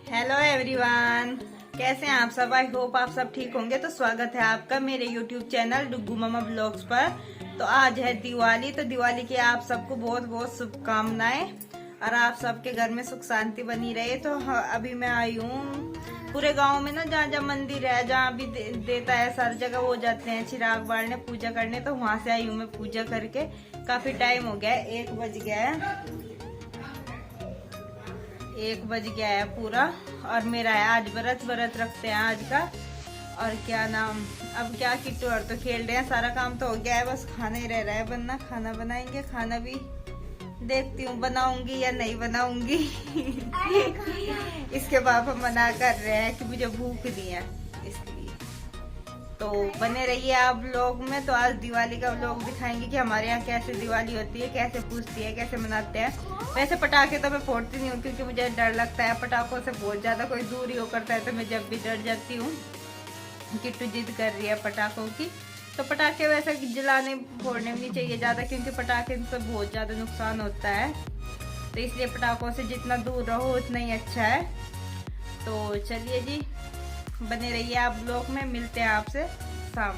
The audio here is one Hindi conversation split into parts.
हेलो एवरीवन, कैसे हैं आप सब। आई होप आप सब ठीक होंगे। तो स्वागत है आपका मेरे यूट्यूब चैनल डुग्गू मामा ब्लॉग्स पर। तो आज है दिवाली, तो दिवाली की आप सबको बहुत बहुत शुभकामनाएं और आप सबके घर में सुख शांति बनी रहे। तो अभी मैं आई हूँ पूरे गांव में ना, जहाँ जहाँ मंदिर है, जहाँ भी देता है, सारी जगह वो जाते हैं चिराग बालने, पूजा करने। तो वहां से आई हूँ मैं पूजा करके। काफी टाइम हो गया है, 1 बज गया है, 1 बज गया है पूरा। और मेरा है आज व्रत रखते हैं आज का। और क्या नाम, अब क्या किट्टू और तो खेल रहे हैं, सारा काम तो हो गया है, बस खाना ही रह रहा है बनना। खाना बनाएंगे, खाना भी देखती हूँ बनाऊंगी या नहीं बनाऊंगी। इसके पापा मना कर रहे हैं कि मुझे भूख नहीं है, इसलिए। तो बने रहिए आप लोग में। तो आज दिवाली का व्लॉग दिखाएंगे कि हमारे यहाँ कैसे दिवाली होती है, कैसे पूजती है, कैसे मनाते हैं। वैसे पटाखे तो मैं फोड़ती नहीं हूँ क्योंकि मुझे डर लगता है पटाखों से बहुत ज्यादा। कोई दूर ही हो करता है तो मैं जब भी डर जाती हूँ। किट्टू जिद कर रही है पटाखों की। तो पटाखे वैसे जलाने फोड़ने में नहीं चाहिए ज्यादा, क्योंकि पटाखे से बहुत ज्यादा नुकसान होता है। तो इसलिए पटाखों से जितना दूर रहो उतना ही अच्छा है। तो चलिए जी, बने रहिए आप ब्लॉग में, मिलते हैं आपसे शाम।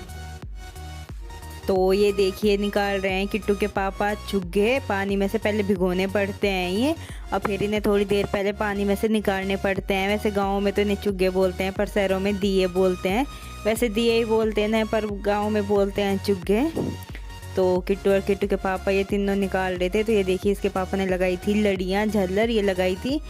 तो ये देखिए निकाल रहे हैं किट्टू के पापा चुग्गे। पानी में से पहले भिगोने पड़ते हैं ये, और फिर इन्हें थोड़ी देर पहले पानी में से निकालने पड़ते हैं। वैसे गांव में तो इन्हें चुग्गे बोलते हैं, पर शहरों में दिए बोलते हैं। वैसे दिए ही बोलते हैं, पर गांव में बोलते हैं चुग्गे। तो किट्टू और किट्टू के पापा ये तीनों निकाल रहे थे। तो ये देखिए इसके पापा ने लगाई थी लड़ियाँ, झल्लर ये लगाई थी।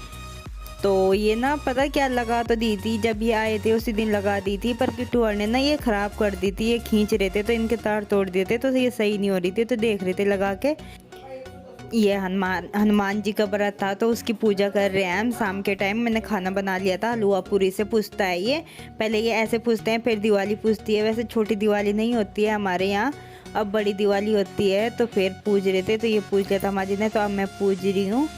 तो ये ना पता क्या लगा तो दी थी, जब ये आए थे उसी दिन लगा दी थी, पर किट्टू ने ना ये खराब कर दी थी। ये खींच रहे थे तो इनके तार तोड़ दिए थे, तो ये सही नहीं हो रही थी। तो देख रहे थे लगा के। ये हनुमान जी का व्रत था, तो उसकी पूजा कर रहे हैं हम शाम के टाइम। मैंने खाना बना लिया था, हलवा पूरी से पूजता है ये। पहले ये ऐसे पूजते हैं, फिर दिवाली पूजती है। वैसे छोटी दिवाली नहीं होती है हमारे यहाँ, अब बड़ी दिवाली होती है। तो फिर पूज रहे थे, तो ये पूज लिया था हमारी ने, तो अब मैं पूज रही हूँ।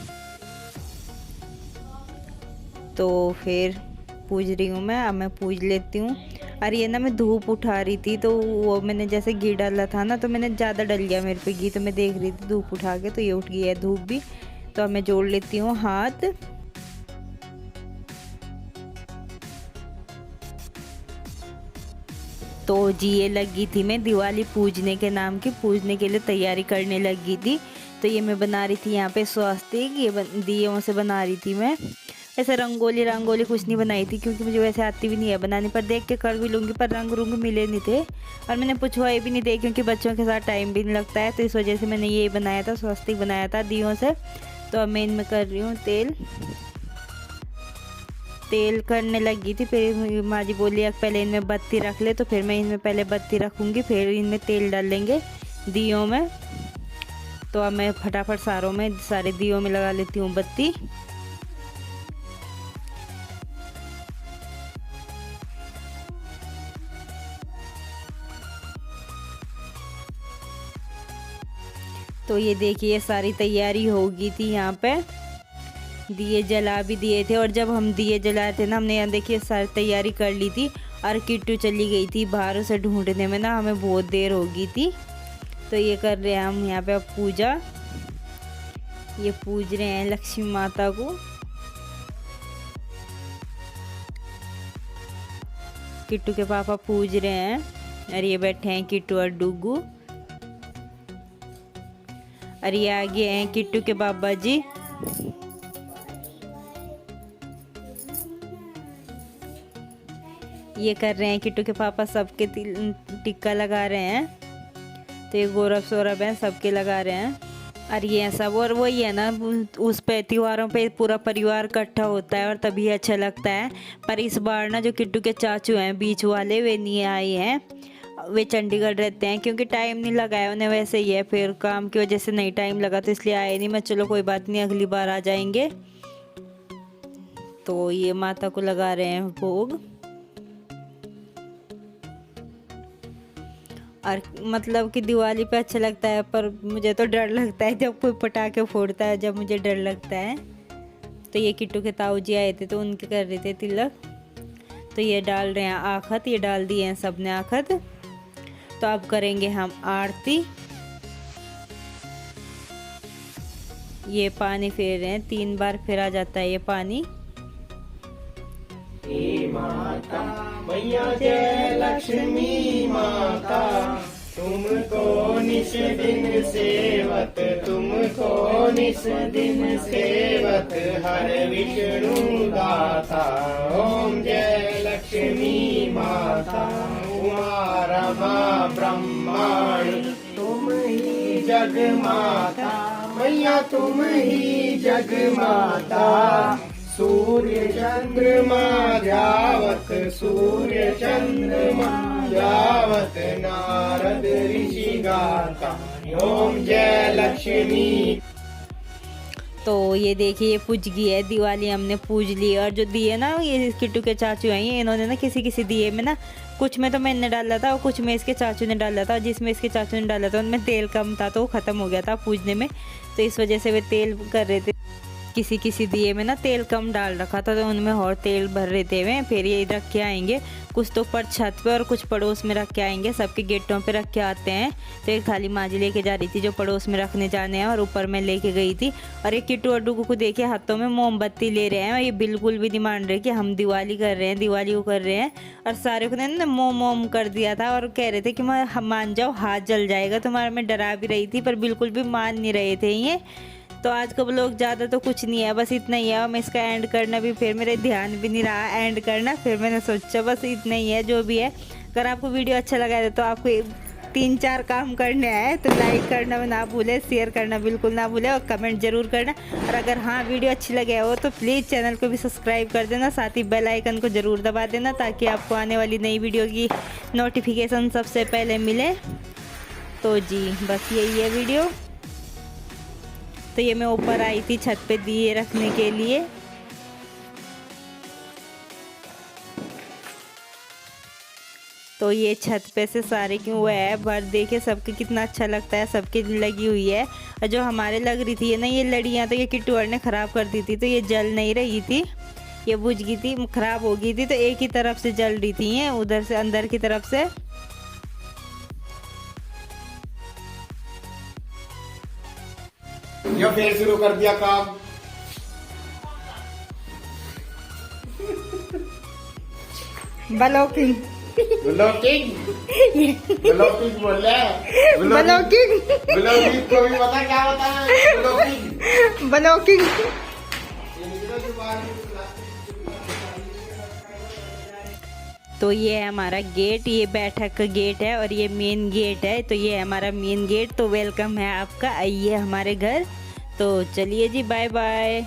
तो फिर पूज रही हूँ मैं, अब मैं पूज लेती हूँ। और ये ना मैं धूप उठा रही थी, तो वो मैंने जैसे घी डाला था ना, तो मैंने ज़्यादा डल गया मेरे पे घी। तो मैं देख रही थी धूप उठा के, तो ये उठ गई है धूप भी। तो अब मैं जोड़ लेती हूँ हाथ। तो जी ये लगी थी मैं दिवाली पूजने के नाम की, पूजने के लिए तैयारी करने लगी थी। तो ये मैं बना रही थी यहाँ पे स्वास्तिक, ये दियों से बना रही थी मैं। ऐसे रंगोली कुछ नहीं बनाई थी, क्योंकि मुझे वैसे आती भी नहीं है बनानी, पर देख के कर भी लूँगी। पर रंग रुंग मिले नहीं थे, और मैंने पूछवाए भी नहीं थे, क्योंकि बच्चों के साथ टाइम भी नहीं लगता है। तो इस वजह से मैंने ये बनाया था, स्वास्तिक बनाया था दियों से। तो अब मैं इनमें कर रही हूँ तेल करने लगी थी। फिर माँ जी बोली पहले इनमें बत्ती रख ले, तो फिर मैं इनमें पहले बत्ती रखूँगी, फिर इनमें तेल डालेंगे दियों में। तो अब मैं फटाफट सारे दियों में लगा लेती हूँ बत्ती। तो ये देखिए सारी तैयारी हो गई थी यहाँ पे, दिए जला भी दिए थे। और जब हम दिए जलाए थे ना, हमने यहाँ देखिए सारी तैयारी कर ली थी। और किट्टू चली गई थी बाहर, उसे ढूंढने में ना हमें बहुत देर हो गई थी। तो ये कर रहे हैं हम यहाँ पे अब पूजा, ये पूज रहे हैं लक्ष्मी माता को। किट्टू के पापा पूज रहे हैं, और ये बैठे हैं किट्टू और डुग्गू। और ये आगे हैं किट्टू के बाबा जी। ये कर रहे हैं किट्टू के पापा, सबके टिक्का लगा रहे हैं। तो ये गौरव सौरभ है, सबके लगा रहे हैं। और ये सब, और वही है ना, उस पे त्योहारों पे पूरा परिवार इकट्ठा होता है और तभी अच्छा लगता है। पर इस बार ना जो किट्टू के चाचू हैं बीच वाले, वे नहीं आए हैं। वे चंडीगढ़ रहते हैं, क्योंकि टाइम नहीं लगा है उन्हें। वैसे ही है, फिर काम की वजह से नहीं टाइम लगा, तो इसलिए आए नहीं। मैं चलो कोई बात नहीं, अगली बार आ जाएंगे। तो ये माता को लगा रहे हैं भोग। और मतलब कि दिवाली पे अच्छा लगता है, पर मुझे तो डर लगता है जब कोई पटाखे फोड़ता है, जब मुझे डर लगता है। तो ये किट्टू के ताऊ जी आए थे, तो उनके कर रहे थे तिलक। तो ये डाल रहे हैं आखत, ये डाल दिए हैं सबने आखत। तो अब करेंगे हम आरती। ये पानी फेर रहे हैं, 3 बार फेरा जाता है ये पानी। माता मैया जय लक्ष्मी माता, तुमको निस दिन सेवत, तुमको निस दिन सेवत, हर विष्णु दाता। ओम जय लक्ष्मी माता, उमा रमा ब्रह्मांड तुम ही जग माता, मैया तुम ही जग माता। सूर्य चंद्रमा जावत, सूर्य चंद्रमा जावत, नारद ऋषि गाता। ओम जय लक्ष्मी। तो ये देखिए ये पूज गई है दिवाली, हमने पूज ली। और जो दिए ना ये किट्टू के चाचू आई हैं, इन्होंने ना किसी किसी दिए में ना, कुछ में तो मैंने डाला था और कुछ में इसके चाचू ने डाला था, और जिसमें इसके चाचू ने डाला था उनमें तेल कम था तो वो ख़त्म हो गया था पूजने में, तो इस वजह से वे तेल कर रहे थे। किसी किसी दिए में ना तेल कम डाल रखा था तो उनमें और तेल भर रहे थे वे। फिर ये रख के आएंगे, कुछ तो ऊपर छत पे और कुछ पड़ोस में रख के आएंगे, सबके गेटों पे रख के आते हैं। तो एक थाली माजी लेके जा रही थी जो पड़ोस में रखने जाने हैं, और ऊपर मैं लेके गई थी। और एक किट्टू और डुगू को देखे हाथों में मोमबत्ती ले रहे हैं, और ये बिल्कुल भी नहीं मान रहे कि हम दिवाली कर रहे हैं, दिवाली को कर रहे हैं। और सारे को ना मोम मोम कर दिया था और कह रहे थे कि मैं मान जाओ हाथ जल जाएगा तुम्हारा। मैं डरा भी रही थी पर बिल्कुल भी मान नहीं रहे थे ये। तो आज का ब्लॉग ज़्यादा तो कुछ नहीं है, बस इतना ही है। और मैं इसका एंड करना भी, फिर मेरे ध्यान भी नहीं रहा एंड करना, फिर मैंने सोचा बस इतना ही है जो भी है। अगर आपको वीडियो अच्छा लगा है तो आपको 3-4 काम करने हैं, तो लाइक करना ना भूले, शेयर करना बिल्कुल ना भूले, और कमेंट जरूर करना। और अगर हाँ वीडियो अच्छी लगे हो तो प्लीज़ चैनल को भी सब्सक्राइब कर देना, साथ ही बेल आइकन को ज़रूर दबा देना ताकि आपको आने वाली नई वीडियो की नोटिफिकेशन सबसे पहले मिले। तो जी बस यही है वीडियो। तो ये मैं ऊपर आई थी छत पे दिए रखने के लिए। तो ये छत पे से सारे क्यों हुआ है भर, देखे सबके कितना अच्छा लगता है, सबकी लगी हुई है। और जो हमारे लग रही थी ना ये लड़ियाँ, तो ये किट्टू ने ख़राब कर दी थी, तो ये जल नहीं रही थी, ये बुझ गई थी, ख़राब हो गई थी। तो एक ही तरफ से जल रही थी ये, उधर से अंदर की तरफ से। ये फिर शुरू कर दिया काम। ब्लॉकिंग ब्लॉकिंग ब्लॉकिंग बोल रहा है। ब्लॉकिंग ब्लॉकिंग को भी पता क्या होता है? Blocking blocking. तो ये है हमारा गेट, ये बैठक का गेट है और ये मेन गेट है। तो ये है हमारा मेन गेट। तो वेलकम है आपका, आइए हमारे घर। तो चलिए जी, बाय बाय।